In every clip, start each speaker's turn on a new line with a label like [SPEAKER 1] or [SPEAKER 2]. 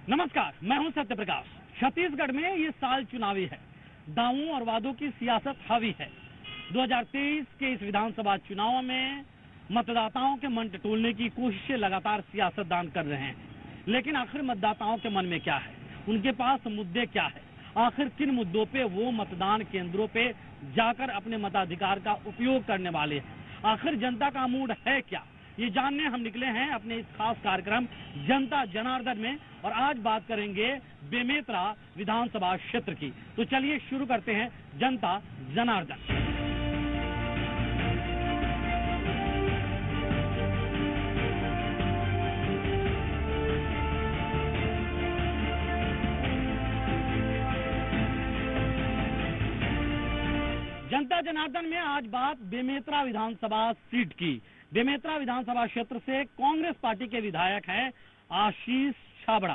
[SPEAKER 1] नमस्कार, मैं हूं सत्य प्रकाश। छत्तीसगढ़ में ये साल चुनावी है। दावों और वादों की सियासत हावी है। 2023 के इस विधानसभा चुनाव में मतदाताओं के मन टटोलने की कोशिशें लगातार सियासतदान कर रहे हैं। लेकिन आखिर मतदाताओं के मन में क्या है, उनके पास मुद्दे क्या है, आखिर किन मुद्दों पे वो मतदान केंद्रों पे जाकर अपने मताधिकार का उपयोग करने वाले हैं, आखिर जनता का मूड है क्या, ये जानने हम निकले हैं अपने इस खास कार्यक्रम जनता जनार्दन में। और आज बात करेंगे बेमेतरा विधानसभा क्षेत्र की। तो चलिए शुरू करते हैं जनता जनार्दन। जनता जनार्दन में आज बात बेमेतरा विधानसभा सीट की। बेमेतरा विधानसभा क्षेत्र से कांग्रेस पार्टी के विधायक हैं आशीष छाबड़ा।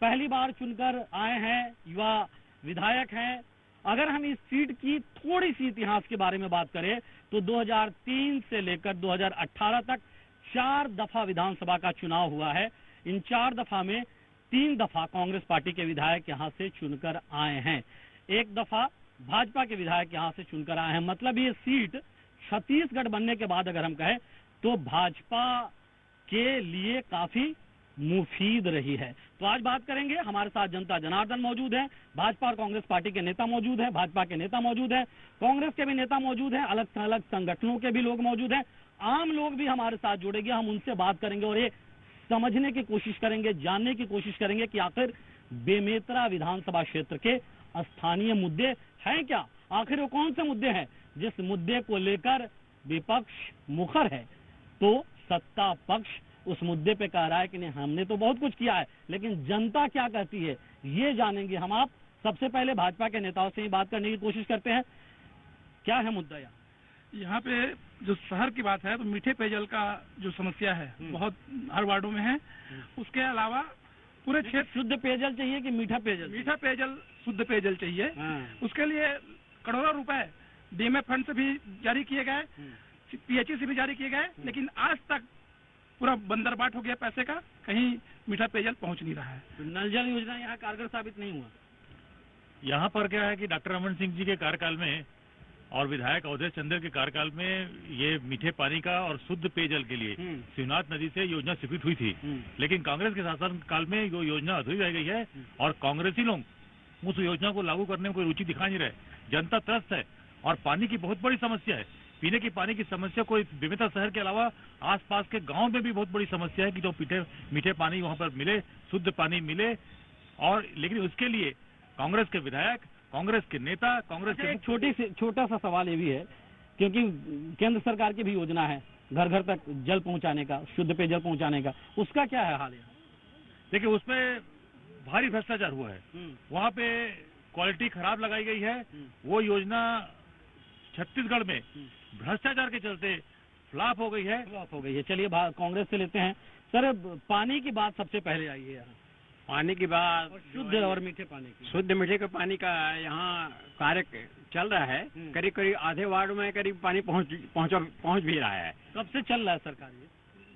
[SPEAKER 1] पहली बार चुनकर आए हैं, युवा विधायक हैं। अगर हम इस सीट की थोड़ी सी इतिहास के बारे में बात करें तो 2003 से लेकर 2018 तक 4 दफा विधानसभा का चुनाव हुआ है। इन 4 दफा में 3 दफा कांग्रेस पार्टी के विधायक यहां से चुनकर आए हैं, 1 दफा भाजपा के विधायक यहां से चुनकर आए हैं। मतलब ये सीट छत्तीसगढ़ बनने के बाद अगर हम कहें तो भाजपा के लिए काफी मुफीद रही है। तो आज बात करेंगे, हमारे साथ जनता जनार्दन मौजूद है, भाजपा और कांग्रेस पार्टी के नेता मौजूद है, भाजपा के नेता मौजूद है, कांग्रेस के भी नेता मौजूद है, अलग अलग संगठनों के भी लोग मौजूद हैं, आम लोग भी हमारे साथ जुड़ेंगे। हम उनसे बात करेंगे और ये समझने की कोशिश करेंगे, जानने की कोशिश करेंगे कि आखिर बेमेतरा विधानसभा क्षेत्र के स्थानीय मुद्दे हैं क्या, आखिर वो कौन से मुद्दे हैं जिस मुद्दे को लेकर विपक्ष मुखर है तो सत्ता पक्ष उस मुद्दे पे कह रहा है कि नहीं हमने तो बहुत कुछ किया है, लेकिन जनता क्या कहती है ये जानेंगे हम। आप सबसे पहले भाजपा के नेताओं से ही बात करने की कोशिश करते हैं। क्या है मुद्दा
[SPEAKER 2] यहाँ पे जो शहर की बात है तो मीठे पेयजल का जो समस्या है बहुत हर वार्डों में है। उसके अलावा पूरे क्षेत्र
[SPEAKER 1] शुद्ध पेयजल चाहिए कि मीठा पेयजल?
[SPEAKER 2] मीठा पेयजल, शुद्ध पेयजल चाहिए। उसके लिए करोड़ों रुपए डीएमएफ फंड से भी जारी किए गए, पीएचई से भी जारी किए गए, लेकिन आज तक पूरा बंदरबाट हो गया पैसे का, कहीं मीठा पेयजल पहुंच नहीं रहा है।
[SPEAKER 1] तो नल जल योजना यहाँ कारगर साबित नहीं हुआ।
[SPEAKER 3] यहाँ पर क्या है कि डॉक्टर रमन सिंह जी के कार्यकाल में और विधायक अवधेश चंद्र के कार्यकाल में ये मीठे पानी का और शुद्ध पेयजल के लिए शिवनाथ नदी से योजना स्वीकृत हुई थी, लेकिन कांग्रेस के शासन काल में वो योजना अधूरी रह गई है और कांग्रेसी लोग उस योजना को लागू करने में कोई रुचि दिखा नहीं रहे। जनता त्रस्त है और पानी की बहुत बड़ी समस्या है। पीने की पानी की समस्या कोई बेमेतरा शहर के अलावा आसपास के गांव में भी बहुत बड़ी समस्या है कि जो मीठे पानी वहां पर मिले, शुद्ध पानी मिले। और लेकिन उसके लिए कांग्रेस के विधायक, कांग्रेस के नेता, कांग्रेस के
[SPEAKER 1] छोटा सा सवाल ये भी है क्योंकि केंद्र सरकार की भी योजना है घर घर तक जल पहुंचाने का, शुद्ध पेयजल पहुंचाने का, उसका क्या है हाल?
[SPEAKER 3] देखिए उसमें भारी भ्रष्टाचार हुआ है, वहां पे क्वालिटी खराब लगाई गई है। वो योजना छत्तीसगढ़ में भ्रष्टाचार के चलते फ्लॉप हो गई है।
[SPEAKER 1] चलिए कांग्रेस से लेते हैं। सर, पानी की बात सबसे पहले आई है यहाँ।
[SPEAKER 4] पानी की बात,
[SPEAKER 1] शुद्ध और मीठे पानी की,
[SPEAKER 4] शुद्ध मीठे के पानी का यहाँ कार्य चल रहा है। करीब करीब आधे वार्ड में करीब पानी पहुँच भी रहा है।
[SPEAKER 1] कब से चल रहा है सरकार?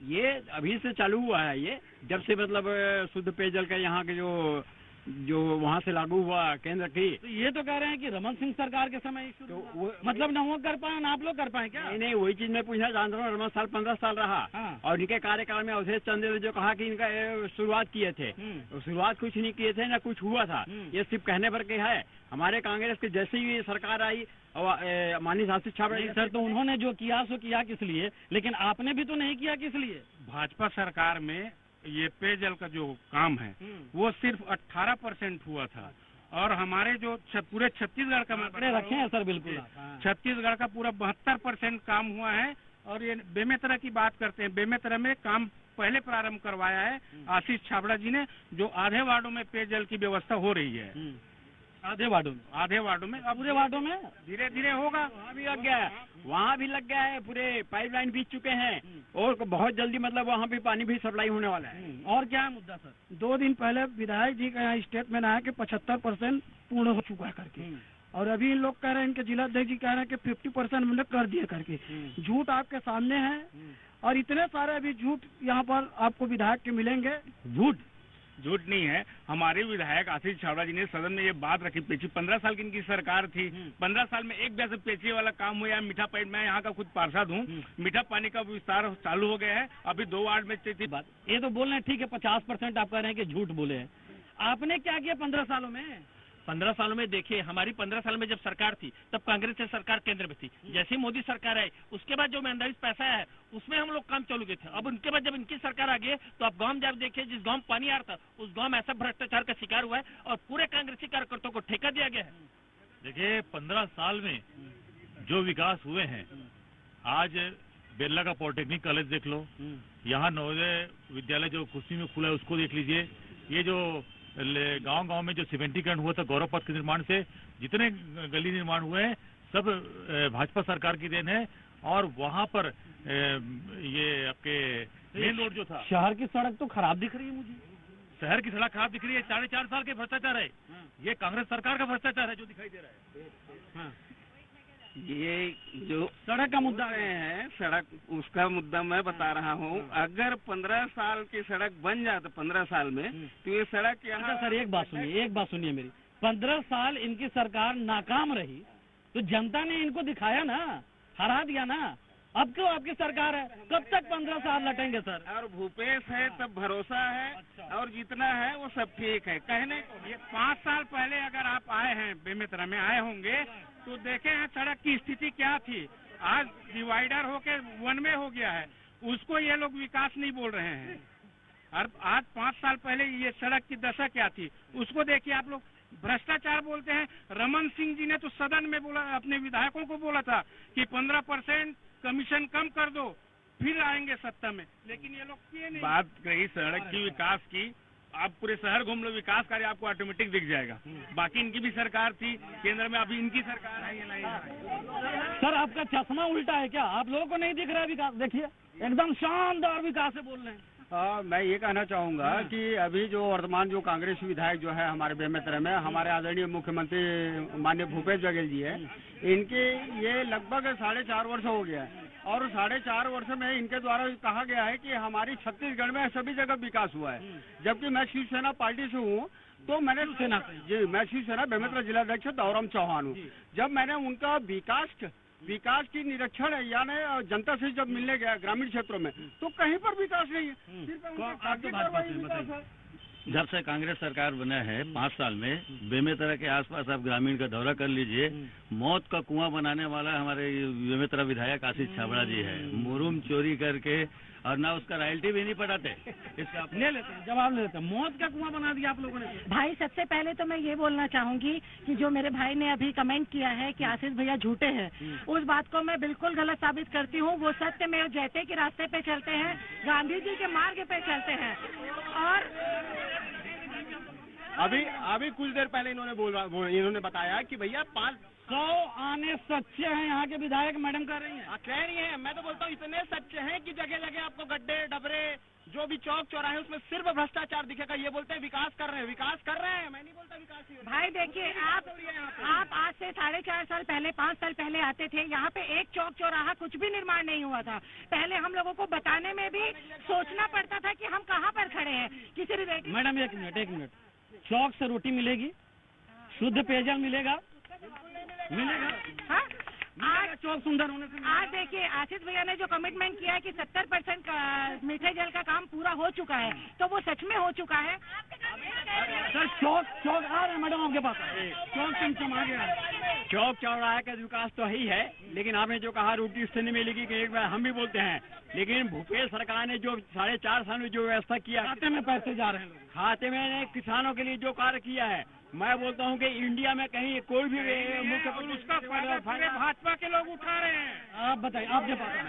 [SPEAKER 4] ये अभी से चालू हुआ है। ये जब से मतलब शुद्ध पेयजल का यहाँ के जो वहाँ से लागू हुआ केंद्र की,
[SPEAKER 1] तो ये तो कह रहे हैं कि रमन सिंह सरकार के समय शुरू तो मतलब न वो कर पाए न आप लोग कर पाए क्या?
[SPEAKER 4] नहीं, वही चीज मैं पूछना चाहता हूँ। रमन साल 15 साल रहा और इनके कार्यकाल में अवधेश चंद्र ने जो कहा कि इनका शुरुआत किए थे, शुरुआत कुछ नहीं किए थे, न कुछ हुआ था। ये सिर्फ कहने पर के है। हमारे कांग्रेस के जैसे ही सरकार आई और माननीय आशीष छाबड़ा
[SPEAKER 1] सर, तो उन्होंने जो किया सो किया किस लिए, लेकिन आपने भी तो नहीं किया किस लिए?
[SPEAKER 2] भाजपा सरकार में ये पेयजल का जो काम है वो सिर्फ 18% हुआ था और हमारे जो पूरे छत्तीसगढ़ का
[SPEAKER 1] रखे हैं सर, बिल्कुल
[SPEAKER 2] छत्तीसगढ़ का पूरा 72% काम हुआ है। और ये बेमेतरा की बात करते हैं, बेमेतरा में काम पहले प्रारंभ करवाया है आशीष छाबड़ा जी ने, जो आधे वार्डों में पेयजल की व्यवस्था हो रही है।
[SPEAKER 1] आधे वार्डों में अब पूरे वार्डों में
[SPEAKER 2] धीरे धीरे होगा।
[SPEAKER 4] वहाँ भी लग गया है, वहाँ भी लग गया है, पूरे पाइपलाइन बीत चुके हैं और बहुत जल्दी मतलब वहाँ भी पानी भी सप्लाई होने वाला है।
[SPEAKER 1] और क्या है मुद्दा सर?
[SPEAKER 5] 2 दिन पहले विधायक जी का यहाँ स्टेटमेंट आया कि 75% पूर्ण हो चुका है करके, और अभी इन लोग कह रहे हैं, इनके जिलाध्यक्ष जी कह रहे हैं कि 50% हमने कर दिया करके। झूठ आपके सामने है और इतने सारे अभी झूठ यहाँ पर आपको विधायक के मिलेंगे।
[SPEAKER 1] झूठ
[SPEAKER 2] झूठ नहीं है। हमारे विधायक आशीष छाबड़ा जी ने सदन में ये बात रखी, पेची 15 साल की इनकी सरकार थी, 15 साल में एक भी पेची वाला काम हुआ है। मीठा पानी, मैं यहाँ का खुद पार्षद हूँ, मीठा पानी का विस्तार चालू हो गया है, अभी 2 वार्ड में
[SPEAKER 1] बात ये तो बोल रहे हैं, ठीक है 50% आप कह रहे हैं कि झूठ बोले हैं। आपने क्या किया 15 सालों में?
[SPEAKER 6] 15 सालों में देखिए, हमारी 15 साल में जब सरकार थी तब कांग्रेस की सरकार केंद्र में थी। जैसे मोदी सरकार आई उसके बाद जो ईमानदारी पैसा है उसमें हम लोग काम चालू किए थे। अब उनके बाद जब इनकी सरकार आ गई तो आप गांव जब देखिए, जिस गांव में पानी आ रहा था उस गांव में ऐसा भ्रष्टाचार का शिकार हुआ है और पूरे कांग्रेसी कार्यकर्ताओं को ठेका दिया गया है।
[SPEAKER 3] देखिए 15 साल में जो विकास हुए हैं, आज बिरला का पॉलिटेक्निक कॉलेज देख लो, यहाँ नवोदय विद्यालय जो कुर्सी में खुला है उसको देख लीजिए। ये जो गांव-गांव में जो सीमेंटीकरण हुआ था गौरव पथ के निर्माण से, जितने गली निर्माण हुए हैं सब भाजपा सरकार की देन है। और वहां पर ये आपके मेन रोड जो था,
[SPEAKER 1] शहर की सड़क तो खराब दिख रही है मुझे।
[SPEAKER 3] शहर की सड़क खराब दिख रही है, 4.5 साल के भ्रष्टाचार है। ये कांग्रेस सरकार का भ्रष्टाचार है जो दिखाई दे रहा है।
[SPEAKER 7] ये जो
[SPEAKER 1] सड़क का मुद्दा
[SPEAKER 7] है, सड़क उसका मुद्दा मैं बता रहा हूँ। अगर 15 साल की सड़क बन जाए तो 15 साल में तो ये सड़क यहाँ।
[SPEAKER 1] सर एक बात सुनिए मेरी, 15 साल इनकी सरकार नाकाम रही तो जनता ने इनको दिखाया ना, हरा दिया ना। अब क्यों आपकी सरकार है, कब तक 15 साल लटेंगे सर?
[SPEAKER 7] और भूपेश है तब भरोसा है, और जितना है वो सब ठीक है। कहने
[SPEAKER 2] ये 5 साल पहले अगर आप आए हैं, बेमेतरा में आए होंगे तो देखे हैं सड़क की स्थिति क्या थी। आज डिवाइडर होके 1 वे हो गया है, उसको ये लोग विकास नहीं बोल रहे हैं। और आज 5 साल पहले ये सड़क की दशा क्या थी उसको देखिए आप लोग। भ्रष्टाचार बोलते हैं। रमन सिंह जी ने तो सदन में बोला, अपने विधायकों को बोला था कि 15% कमीशन कम कर दो फिर आएंगे सत्ता में, लेकिन ये लोग किए नहीं। बात रही सड़क की, विकास की, आप पूरे शहर घूम लो, विकास कार्य आपको ऑटोमेटिक दिख जाएगा। बाकी इनकी भी सरकार थी केंद्र में, अभी इनकी सरकार है, ये नहीं।
[SPEAKER 1] सर आपका चश्मा उल्टा है क्या? आप लोगों को नहीं दिख रहा है विकास? देखिए एकदम शानदार विकास से बोल रहे हैं।
[SPEAKER 4] मैं ये कहना चाहूंगा कि अभी जो वर्तमान जो कांग्रेस विधायक जो है हमारे बेमेतरा में, हमारे आदरणीय मुख्यमंत्री माननीय भूपेश बघेल जी है, इनके ये लगभग 4.5 वर्ष हो गया है। और 4.5 वर्ष में इनके द्वारा कहा गया है कि हमारी छत्तीसगढ़ में सभी जगह विकास हुआ है। जबकि मैं शिवसेना पार्टी से हूँ, तो मैंने मैं शिवसेना बेमेतरा जिलाध्यक्ष दौराम चौहान हूँ। जब मैंने उनका विकास की निरीक्षण यानी जनता से जब मिलने गया ग्रामीण क्षेत्रों में, तो कहीं पर विकास नहीं है, सिर्फ
[SPEAKER 8] जब से कांग्रेस सरकार बना है 5 साल में, बेमेतरा के आसपास आप ग्रामीण का दौरा कर लीजिए, मौत का कुआं बनाने वाला हमारे बेमेतरा विधायक आशीष छाबड़ा जी है। मुरुम चोरी करके और ना उसका रॉयल्टी भी नहीं पटाते, इसका
[SPEAKER 1] ले लेते हैं, जवाब ले लेते हैं। मौत का कुआं बना दिया आप लोगों ने।
[SPEAKER 9] भाई सबसे पहले तो मैं ये बोलना चाहूंगी कि जो मेरे भाई ने अभी कमेंट किया है कि आशीष भैया झूठे हैं, उस बात को मैं बिल्कुल गलत साबित करती हूँ। वो सत्य में जयते के रास्ते पे चलते हैं, गांधी जी के मार्ग पे चलते हैं। और
[SPEAKER 4] अभी कुछ देर पहले इन्होंने बताया कि भैया
[SPEAKER 1] 500 आने सच्चे हैं यहाँ के विधायक, मैडम कह रही हैं।
[SPEAKER 4] कह रही है, मैं तो बोलता हूँ इतने सच्चे हैं कि जगह जगह आपको गड्ढे डबरे जो भी चौक चौराहे उसमें सिर्फ भ्रष्टाचार दिखेगा। ये बोलते हैं विकास कर रहे हैं, मैं नहीं बोलता विकास ही।
[SPEAKER 9] भाई देखिए, आप आज से 4.5 साल पहले 5 साल पहले आते थे, यहाँ पे एक चौक चौराहा कुछ भी निर्माण नहीं हुआ था। पहले हम लोगों को बताने में भी सोचना पड़ता था कि हम कहाँ पर खड़े हैं। किसी रिलेटिव।
[SPEAKER 1] मैडम एक मिनट, चौक से रोटी मिलेगी, शुद्ध पेयजल मिलेगा? हाँ? आज चौक सुंदर होने से।
[SPEAKER 9] आज देखिए आशीष भैया ने जो कमिटमेंट किया है कि 70% मीठे जल का काम पूरा हो चुका है, तो वो सच में हो चुका है।
[SPEAKER 1] सर चौक आ रहे हैं मैडम आपके पास, चौक सिम आ गया।
[SPEAKER 4] चौक चौराहे का विकास तो ही है, लेकिन आपने जो कहा रोटी उससे नहीं मिलेगी, कि एक बार हम भी बोलते हैं, लेकिन भूपेश सरकार ने जो 4.5 साल में जो व्यवस्था किया,
[SPEAKER 1] खाते में पैसे जा रहे हैं,
[SPEAKER 4] खाते में किसानों के लिए जो कार्य किया है, मैं बोलता हूँ कि इंडिया में कहीं कोई भी मुख्यमंत्री उसका
[SPEAKER 2] भाजपा के लोग उठा रहे हैं।
[SPEAKER 1] आप बताइए, आपके पास है।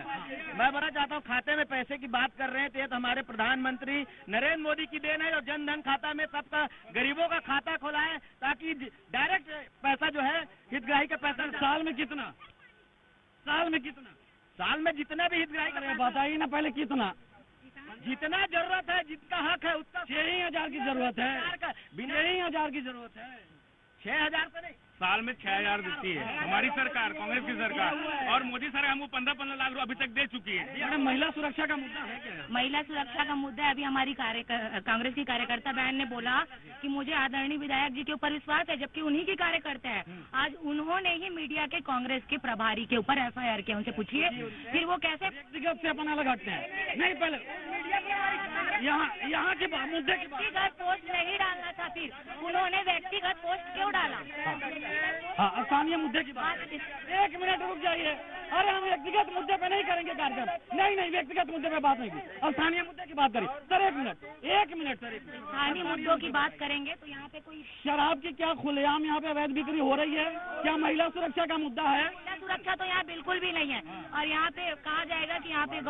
[SPEAKER 8] मैं बड़ा चाहता हूँ, खाते में पैसे की बात कर रहे हैं तो ये तो हमारे प्रधानमंत्री नरेंद्र मोदी की देन है, और जन धन खाता में सबका गरीबों का खाता खोला है, ताकि डायरेक्ट पैसा जो है हितग्राही का पैसा।
[SPEAKER 1] साल में कितना?
[SPEAKER 8] साल में जितना भी हितग्राही का,
[SPEAKER 1] बताइए ना पहले कितना?
[SPEAKER 8] जितना जरूरत है, जितना हक है उतना।
[SPEAKER 1] 6,000 की जरूरत है, 6,000 की जरूरत है।
[SPEAKER 4] 6,000 से नहीं,
[SPEAKER 2] साल में 6,000 देती है हमारी सरकार, कांग्रेस की सरकार। और मोदी सरकार हमको 15-15 लाख रुपए अभी तक दे चुकी है।
[SPEAKER 1] मैडम, महिला सुरक्षा का मुद्दा है क्या?
[SPEAKER 10] महिला सुरक्षा का मुद्दा है। अभी हमारी कांग्रेस की कार्यकर्ता बहन ने बोला कि मुझे आदरणीय विधायक जी के ऊपर विश्वास है, जबकि उन्हीं की कार्यकर्ता है। आज उन्होंने ही मीडिया के कांग्रेस के प्रभारी के ऊपर FIR किया। उनसे पूछिए फिर वो कैसे
[SPEAKER 1] व्यक्तिगत से अपन अलग हटते हैं। नहीं, पहले यहाँ के मुद्दे की
[SPEAKER 10] व्यक्तिगत पोस्ट नहीं डालना था, फिर उन्होंने व्यक्तिगत पोस्ट क्यों डाला?
[SPEAKER 1] हाँ, स्थानीय मुद्दे की बात। 1 मिनट रुक जाइए। अरे हम व्यक्तिगत मुद्दे पे नहीं करेंगे कार्यक्रम। नहीं, व्यक्तिगत मुद्दे पे बात नहीं की, स्थानीय मुद्दे की बात करिए। सर 1 मिनट सर,
[SPEAKER 10] स्थानीय मुद्दों की बात करेंगे तो यहाँ पे कोई
[SPEAKER 1] शराब की क्या खुलेआम यहाँ पे अवैध बिक्री हो रही है? क्या महिला सुरक्षा का मुद्दा है?
[SPEAKER 10] महिला सुरक्षा तो यहाँ बिल्कुल भी नहीं है। और यहाँ पे कहा जाएगा कि यहाँ पे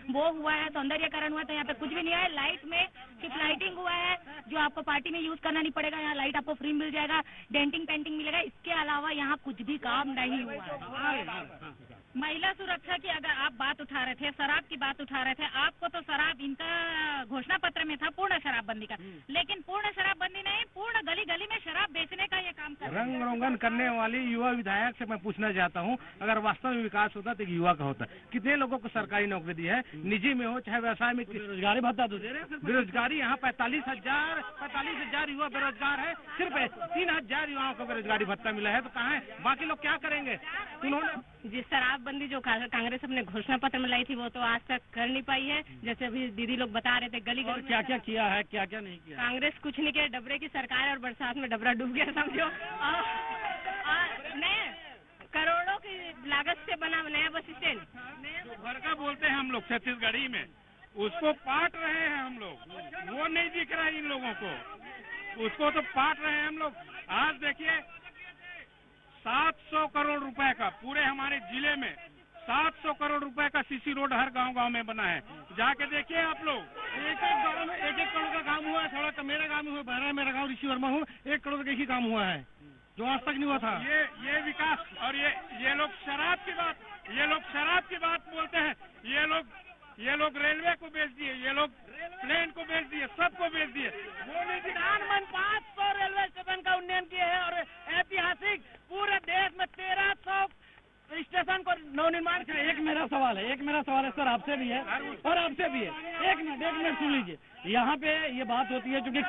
[SPEAKER 10] वो हुआ है, सौंदर्यकरण हुआ है, तो यहाँ पे कुछ भी नहीं है। लाइट में सिर्फ लाइटिंग हुआ है, जो आपको पार्टी में यूज करना नहीं पड़ेगा। यहाँ लाइट आपको फ्री मिल जाएगा, डेंटिंग पेंटिंग मिलेगा। इसके अलावा यहाँ कुछ भी काम नहीं हुआ है। महिला सुरक्षा की अगर आप बात उठा रहे थे, शराब की बात उठा रहे थे, आपको तो शराब इनका घोषणा पत्र में था पूर्ण शराबबंदी का, लेकिन पूर्ण शराबबंदी नहीं, पूर्ण गली गली में शराब बेचने का ये काम कर रहे हैं।
[SPEAKER 2] रंग रोगन करने वाली युवा विधायक से मैं पूछना चाहता हूँ, अगर वास्तव में विकास होता तो युवा का होता। कितने लोगों को सरकारी नौकरी दी है, निजी में हो चाहे व्यवसाय में?
[SPEAKER 1] बेरोजगारी भत्ता तो दे रहे हैं।
[SPEAKER 2] बेरोजगारी यहाँ 45,000 युवा बेरोजगार है। सिर्फ 3,000 युवाओं को बेरोजगारी भत्ता मिला है, तो कहाँ है? बाकी लोग क्या करेंगे? उन्होंने
[SPEAKER 10] जिस शराबबंदी जो कांग्रेस अपने घोषणा पत्र में लाई थी, वो तो आज तक कर नहीं पाई है। जैसे अभी दीदी लोग बता रहे थे, गली गली
[SPEAKER 1] क्या क्या किया है, क्या क्या नहीं किया?
[SPEAKER 10] कांग्रेस कुछ नहीं किया। डबरे की सरकार है और बरसात में डबरा डूब गया समझो। नए करोड़ों की लागत से बना नया बस स्टैंड,
[SPEAKER 2] घर का बोलते हैं हम लोग छत्तीसगढ़ी में, उसको पाट रहे हैं हम लोग। वो नहीं दिख रहा है इन लोगों को, उसको तो पाट रहे हैं हम लोग। आज देखिए 700 करोड़ रुपए का पूरे हमारे जिले में 700 करोड़ रुपए का सीसी रोड हर गांव में बना है। जाके देखिए आप लोग, एक गांव में 1-1 करोड़ का काम हुआ है। सड़क मेरे गांव में हुआ, बहरा मेरा गांव ऋषि वर्मा हूँ, 1 करोड़ का ही काम हुआ है, जो आज तक नहीं हुआ था। ये विकास। और ये लोग शराब की बात बोलते हैं। ये लोग रेलवे को बेच दिए, ये लोग प्लेन को बेच दिए, सबको बेच दिए। वो नहीं, प्रधानमंत्री 500 रेलवे स्टेशन का उन्नयन किए हैं और ऐतिहासिक पूरे देश में 1300 स्टेशन को नवनिर्माण किया।
[SPEAKER 1] एक मेरा सवाल है सर, आपसे भी है और आपसे भी है। 1 मिनट सुन लीजिए। यहाँ पे ये बात होती है, चूंकि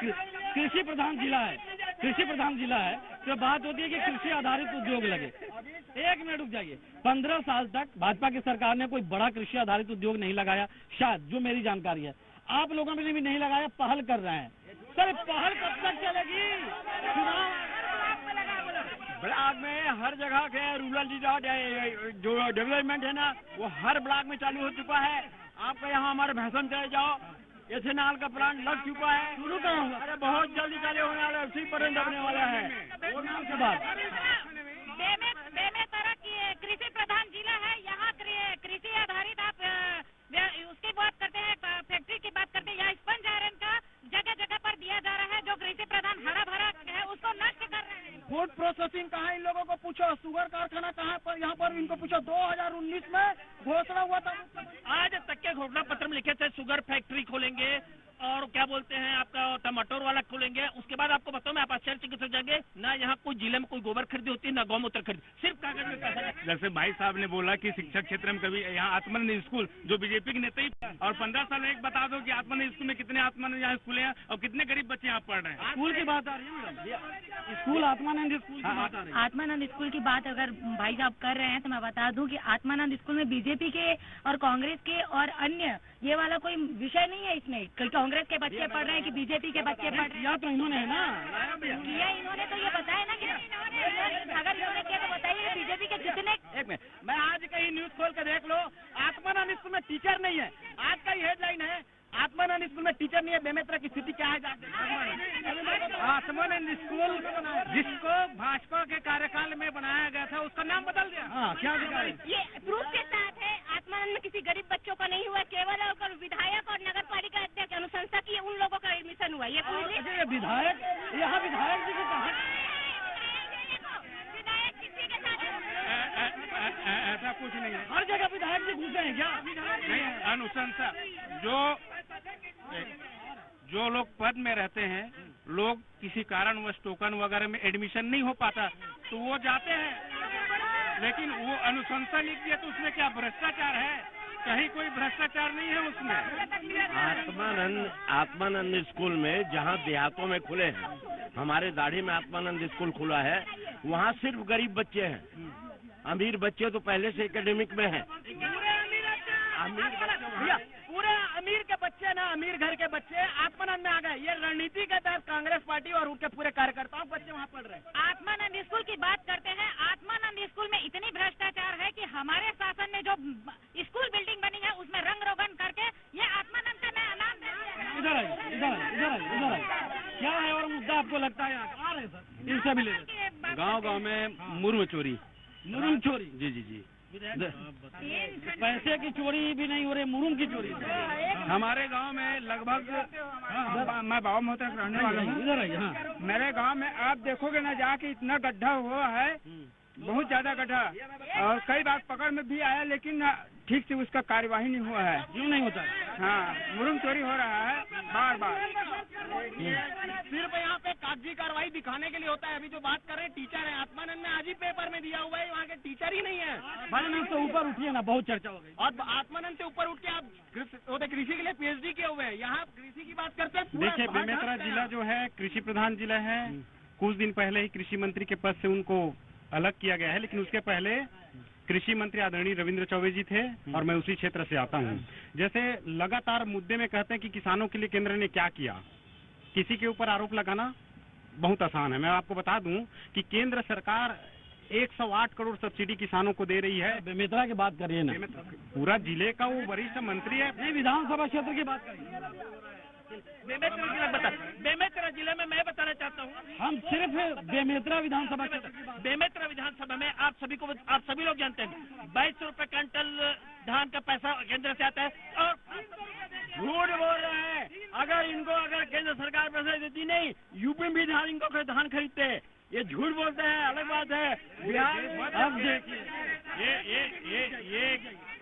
[SPEAKER 1] कृषि प्रधान जिला है, तो बात होती है कि कृषि आधारित उद्योग लगे। 1 मिनट रुक जाइए। 15 साल तक भाजपा की सरकार ने कोई बड़ा कृषि आधारित उद्योग नहीं लगाया, शायद, जो मेरी जानकारी है। आप लोगों ने भी नहीं लगाया, पहल कर रहे हैं। सर पहल कब तक चलेगी?
[SPEAKER 4] ब्लॉक में हर जगह के रूरल जो डेवलपमेंट है ना, वो हर ब्लॉक में चालू हो चुका है। आपको यहाँ हमारे भैंसन चले जाओ, एथेनॉल का प्लांट लग चुका है, शुरू करूँगा। अरे बहुत जल्दी चालू होने वाला है, उसी पर लगने वाला है।
[SPEAKER 10] बेमेतरा की कृषि प्रधान जिला है। यहाँ कृषि आधारित आप उसकी बात करते हैं, फैक्ट्री की बात करते हैं। यहाँ स्पंज आयरन का जगह जगह पर दिया जा रहा है, जो कृषि प्रधान हरा भरा है उसको नष्ट कर रहे हैं।
[SPEAKER 5] फूड प्रोसेसिंग कहाँ, इन लोगों को पूछो। शुगर कारखाना कहाँ पर, यहाँ पर इनको पूछो। 2019 में घोषणा हुआ था,
[SPEAKER 6] आज तक के घोषणा पत्र में लिखे थे शुगर फैक्ट्री खोलेंगे और क्या बोलते हैं आपका टमाटर वाला खोलेंगे। उसके बाद आपको बताओ, मैं आप आश्चर्यचकित हो जाएंगे ना, यहाँ कोई जिले में कोई गोबर खरीदी होती है ना गौमूत्र खरीदी, सिर्फ कागज में पैसा।
[SPEAKER 2] जैसे भाई साहब ने बोला कि शिक्षा क्षेत्र में कभी यहाँ आत्मानंद स्कूल, जो बीजेपी के नेता ही, और 15 साल में एक बता दो कि आत्मानंद स्कूल में कितने आत्मानंद यहाँ स्कूल हैं और कितने गरीब बच्चे यहाँ पढ़ रहे हैं।
[SPEAKER 1] स्कूल की बात आ रही है, स्कूल आत्मानंद स्कूल की बात आ रही है।
[SPEAKER 10] आत्मानंद स्कूल की बात अगर भाई साहब कर रहे हैं तो मैं बता दूं कि आत्मानंद स्कूल में बीजेपी के और कांग्रेस के और अन्य ये वाला कोई विषय नहीं है इसमें। कांग्रेस के बच्चे पढ़ रहे हैं कि बीजेपी के बच्चे पढ़ रहे हैं।
[SPEAKER 1] या तो इन्होंने है ना
[SPEAKER 10] किया, इन्होंने तो ये बताया ना कि अगर इन्होंने किया तो बताइए बीजेपी के कितने।
[SPEAKER 4] एक मिनट, मैं आज कहीं न्यूज खोल के देख लो, आत्मानंद स्कूल में टीचर नहीं है। आज का ये हेडलाइन है, आत्मानंद स्कूल में टीचर नहीं है। बेमेतरा की स्थिति क्या है? आत्मानंद स्कूल जिसको भाजपा के कार्यकाल में बनाया गया था, उसका नाम बदल दिया।
[SPEAKER 1] हाँ, क्या
[SPEAKER 10] ये प्रूफ के साथ है, आत्मानंद में किसी गरीब बच्चों का नहीं हुआ, केवल और विधायक और नगर पालिका अध्यक्ष अनुशंसा की उन लोगों का एडमिशन हुआ। ये
[SPEAKER 1] विधायक, यहाँ विधायक जी की कहा,
[SPEAKER 10] विधायक किसी के साथ
[SPEAKER 2] ऐसा कुछ नहीं है।
[SPEAKER 1] हर जगह विधायक जी घुसे हैं क्या?
[SPEAKER 2] नहीं, अनुशंसा जो लोग पद में रहते हैं लोग किसी कारणवश टोकन वगैरह में एडमिशन नहीं हो पाता तो वो जाते हैं, लेकिन वो अनुशंसा लिख दिया तो उसमें क्या भ्रष्टाचार है? कहीं कोई भ्रष्टाचार नहीं है उसमें।
[SPEAKER 11] आत्मानंद स्कूल में जहाँ देहातों में खुले हैं, हमारे दाढ़ी में आत्मानंद स्कूल खुला है, वहाँ सिर्फ गरीब बच्चे हैं। अमीर बच्चे तो पहले से एकेडमिक में हैं।
[SPEAKER 12] पूरे अमीर के बच्चे ना, अमीर घर के बच्चे आत्मानंद में आ गए। ये रणनीति के तहत कांग्रेस पार्टी और उनके पूरे कार्यकर्ताओं बच्चे वहाँ पढ़ रहे हैं।
[SPEAKER 10] आत्मानंद स्कूल की बात करते हैं। आत्मानंद स्कूल में इतनी भ्रष्टाचार है कि हमारे शासन में जो स्कूल बिल्डिंग बनी है उसमें रंग रोगन करके ये आत्मानंद का नया नाम दे दिया है।
[SPEAKER 1] इधर आइए। क्या है और मुद्दा आपको लगता है? आ रहे सर, इनसे भी ले।
[SPEAKER 4] गाँव में मुर्म चोरी। जी।
[SPEAKER 1] पैसे की चोरी भी नहीं हो रही, मुरुम की चोरी।
[SPEAKER 2] हमारे गांव में लगभग मैं बाबा मोहतर रहने वाला हूँ।
[SPEAKER 1] इधर आइए। हाँ,
[SPEAKER 2] मेरे गांव में आप देखोगे ना जाके इतना गड्ढा हुआ है, बहुत ज्यादा गड्ढा, और कई बार पकड़ में भी आया लेकिन ठीक से उसका कार्यवाही नहीं हुआ है।
[SPEAKER 1] क्यों नहीं होता है?
[SPEAKER 2] हाँ, मुरुम चोरी हो रहा है बार बार।
[SPEAKER 12] सिर्फ यहाँ पे कागजी कार्रवाई दिखाने के लिए होता है। अभी जो बात कर रहे हैं टीचर है, आत्मानंद ने आज ही पेपर में दिया हुआ है, वहाँ के टीचर ही नहीं है।
[SPEAKER 1] आत्मानंद से ऊपर उठिए ना, बहुत चर्चा हो गई।
[SPEAKER 12] और आत्मानंद से ऊपर उठ के आप कृषि के लिए PhD किए हुए हैं, यहाँ कृषि की बात करते हैं।
[SPEAKER 4] देखिए, बेमेतरा जिला जो है कृषि प्रधान जिला है। कुछ दिन पहले ही कृषि मंत्री के पद से उनको अलग किया गया है, लेकिन उसके पहले कृषि मंत्री आदरणीय रविंद्र चौबे जी थे और मैं उसी क्षेत्र से आता हूँ। जैसे लगातार मुद्दे में कहते हैं कि किसानों के लिए केंद्र ने क्या किया, किसी के ऊपर आरोप लगाना बहुत आसान है। मैं आपको बता दूं कि केंद्र सरकार 108 करोड़ सब्सिडी किसानों को दे रही है।
[SPEAKER 1] बेमेतरा की बात करिए ना,
[SPEAKER 4] पूरा जिले का वो वरिष्ठ मंत्री है।
[SPEAKER 1] नहीं, विधानसभा क्षेत्र की बात करिए।
[SPEAKER 6] बेमेतरा जिले में मैं बताना चाहता हूँ,
[SPEAKER 1] हम सिर्फ बेमेतरा विधानसभा क्षेत्र,
[SPEAKER 6] बेमेतरा विधानसभा में आप सभी लोग जानते हैं 2200 रुपए क्विंटल धान का पैसा केंद्र से आता है। और
[SPEAKER 12] झूठ बोल रहे हैं। अगर केंद्र सरकार पैसा देती नहीं, यूपी में भी इनको धान खरीदते हैं। ये झूठ बोलते हैं, अलग बात है। बिहार
[SPEAKER 1] अब देखिए,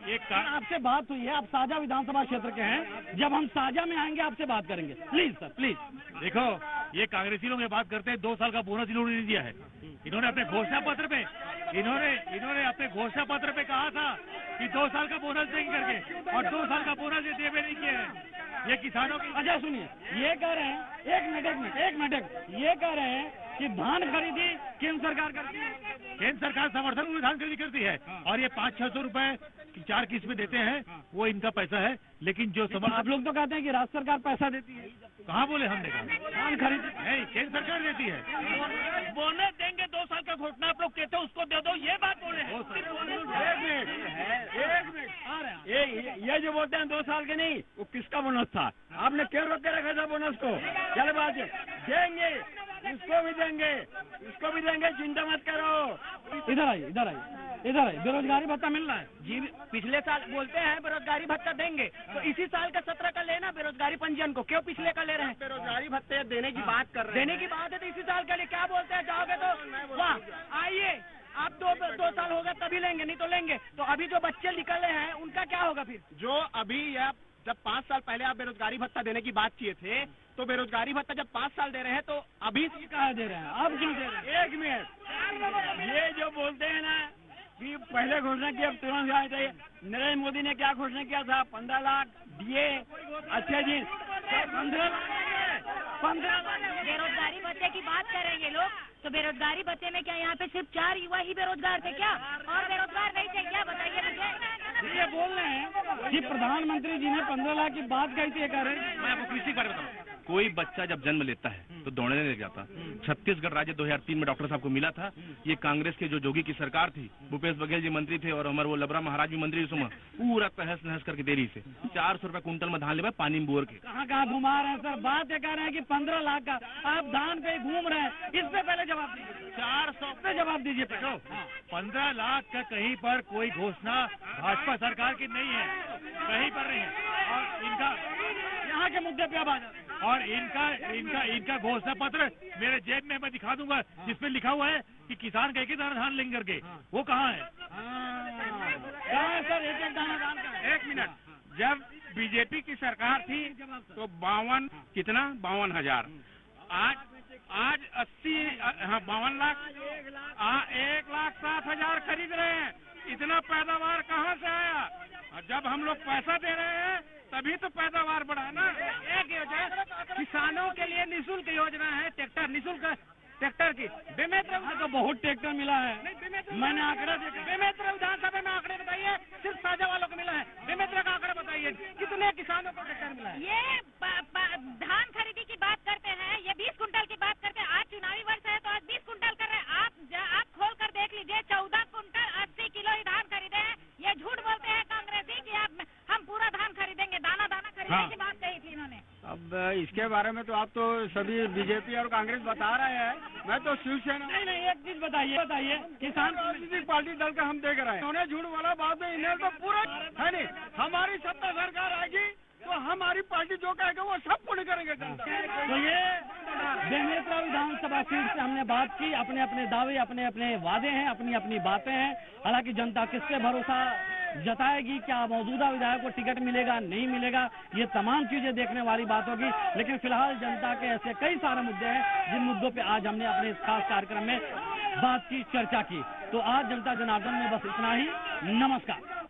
[SPEAKER 1] ये आपसे बात हुई है, आप साझा विधानसभा क्षेत्र के हैं। जब हम साझा में आएंगे आपसे बात करेंगे। Please sir, please.
[SPEAKER 3] देखो, ये कांग्रेसी लोग ये बात करते हैं 2 साल का बोनस इन्होंने नहीं दिया है। इन्होंने अपने घोषणा पत्र पे कहा था कि 2 साल का बोनस देंगे करके, और 2 साल का बोनस ये दिए नहीं किए हैं। ये किसानों की।
[SPEAKER 1] अच्छा सुनिए, ये कह रहे हैं, एक मिनट, ये कह रहे हैं कि धान खरीदी केंद्र सरकार करती है।
[SPEAKER 3] केंद्र सरकार समर्थन में धान खरीदी करती है, और ये 500-600 रुपए 4 किस्त में देते हैं, वो इनका पैसा है। लेकिन जो
[SPEAKER 1] आप लोग तो कहते हैं कि राज्य सरकार पैसा देती है।
[SPEAKER 3] कहाँ बोले हमने? कहा
[SPEAKER 1] धान खरीद
[SPEAKER 3] नहीं, केंद्र सरकार देती है।
[SPEAKER 6] बोनस देंगे 2 साल का घोषणा आप लोग कहते हो, उसको दे दो, ये बात बोले हैं।
[SPEAKER 12] एक मिनट, ये जो बोलते हैं 2 साल के नहीं, वो किसका बोनस था? आपने क्यों रोक के रखा था बोनस को? चल बात देंगे, इसको भी देंगे, चिंता मत करो।
[SPEAKER 1] इधर आइए। बेरोजगारी भत्ता मिल रहा है
[SPEAKER 12] जी। पिछले साल बोलते हैं बेरोजगारी भत्ता देंगे, तो इसी साल का 17 का लेना बेरोजगारी पंजीयन को। क्यों पिछले का ले रहे हैं? बेरोजगारी भत्ते देने की बात कर रहे हैं। देने की बात है तो इसी साल के लिए क्या बोलते हैं? जाओगे तो वाह, आइए आप 2 साल होगा तभी लेंगे, नहीं तो लेंगे। तो अभी जो बच्चे निकले हैं उनका क्या होगा फिर? जो अभी जब 5 साल पहले आप बेरोजगारी भत्ता देने की बात किए थे, तो बेरोजगारी भत्ता जब 5 साल दे रहे हैं, तो अभी
[SPEAKER 1] कहाँ दे रहे हैं? अब क्यों दे रहे हैं?
[SPEAKER 12] 1 मिनट, ये जो बोलते हैं ना कि पहले घोषणा की, अब तुरंत आए थे। नरेंद्र मोदी ने क्या घोषणा किया था? 15 लाख दिए। अच्छे जी, 15 लाख।
[SPEAKER 10] बेरोजगारी भत्ते की बात करेंगे लोग, तो बेरोजगारी भत्ते में क्या यहाँ पे सिर्फ 4 युवा ही बेरोजगार थे क्या? और बेरोजगार नहीं थे क्या? बताइए मुझे।
[SPEAKER 1] ये बोल रहे हैं कि प्रधानमंत्री जी ने 15 लाख की बात कही थी, कह रहे हैं।
[SPEAKER 13] मैं आपको कृषि के बारे में बताऊँ। कोई बच्चा जब जन्म लेता है तो दौड़ने नहीं जाता। छत्तीसगढ़ राज्य 2003 में डॉक्टर साहब को मिला था। ये कांग्रेस के जो जोगी की सरकार थी, भूपेश बघेल जी मंत्री थे और हमारे वो लबरा महाराज भी मंत्री, उसमें पूरा तहस नहस करके देरी से 400 रुपए कुंटल में धान ले पानी में बोर के।
[SPEAKER 1] कहाँ घुमा रहे हैं सर? बात ये कह रहे हैं कि 15 लाख का आप धान पे घूम रहे हैं। इस पे पहले जवाब दीजिए।
[SPEAKER 3] 400
[SPEAKER 1] पे जवाब दीजिए।
[SPEAKER 3] 15 लाख का कहीं पर कोई घोषणा भाजपा सरकार की नहीं है, कहीं पर नहीं है। और इनका
[SPEAKER 1] यहाँ के मुद्दे पे अब आ जाते हैं।
[SPEAKER 3] और इनका घोषणा पत्र मेरे जेब में मैं दिखा दूंगा, जिसमें लिखा हुआ है कि किसान का एक दाना धान लेंगे करके। वो कहाँ है?
[SPEAKER 1] कहाँ है सर एक दाना धान का?
[SPEAKER 2] 1 मिनट, जब बीजेपी की सरकार थी तो 52 कितना 52,000, आज 52 लाख 1,07,000 खरीद रहे हैं। इतना पैदावार कहाँ से आया? जब हम लोग पैसा दे रहे हैं तभी तो पैदावार बढ़ा ना।
[SPEAKER 12] एक योजना किसानों के लिए निःशुल्क योजना है, ट्रैक्टर निःशुल्क ट्रैक्टर की। बेमेतरा
[SPEAKER 1] तो बहुत ट्रैक्टर मिला है, मैंने आंकड़ा देखा।
[SPEAKER 12] बेमेतरा विधानसभा में आंकड़े बताइए, सिर्फ साझा वालों को मिला है। बेमेतरा का आंकड़ा बताइए, कितने किसानों को ट्रैक्टर मिला है?
[SPEAKER 10] ये धान खरीदी की बात करते हैं, ये 20 कुंटल की बात करते हैं। आज चुनावी वर्ष है तो आज 20 कुंटल कर रहे हैं। आप खोल कर देख लीजिए, 14 कुंटल 80 किलो ही धान खरीदे हैं। ये झूठ बोलते हैं कांग्रेसी कि हम पूरा धान खरीदेंगे, दाना खरीदने की बात कही थी इन्होंने।
[SPEAKER 4] अब इसके बारे में तो आप तो सभी बीजेपी और कांग्रेस बता रहे हैं, मैं तो शिवसेना।
[SPEAKER 1] नहीं, एक चीज बताइए, किसान
[SPEAKER 4] राजनीतिक पार्टी दल का हम देख रहे हैं, उन्होंने झूठ बोला बात में, इन्हें तो पूरा है नहीं। हमारी सत्ता सरकार आएगी तो हमारी पार्टी जो कहेगा वो सब पूर्ण करेंगे।
[SPEAKER 1] तो ये बेमेतरा विधानसभा सीट से हमने बात की, अपने अपने दावे, अपने अपने वादे हैं, अपनी अपनी बातें हैं। हालांकि जनता किससे भरोसा जताएगी, क्या मौजूदा विधायक को टिकट मिलेगा नहीं मिलेगा, ये तमाम चीजें देखने वाली बात होगी। लेकिन फिलहाल जनता के ऐसे कई सारे मुद्दे हैं जिन मुद्दों पे आज हमने अपने इस खास कार्यक्रम में बात की, चर्चा की। तो आज जनता जनार्दन में बस इतना ही। नमस्कार।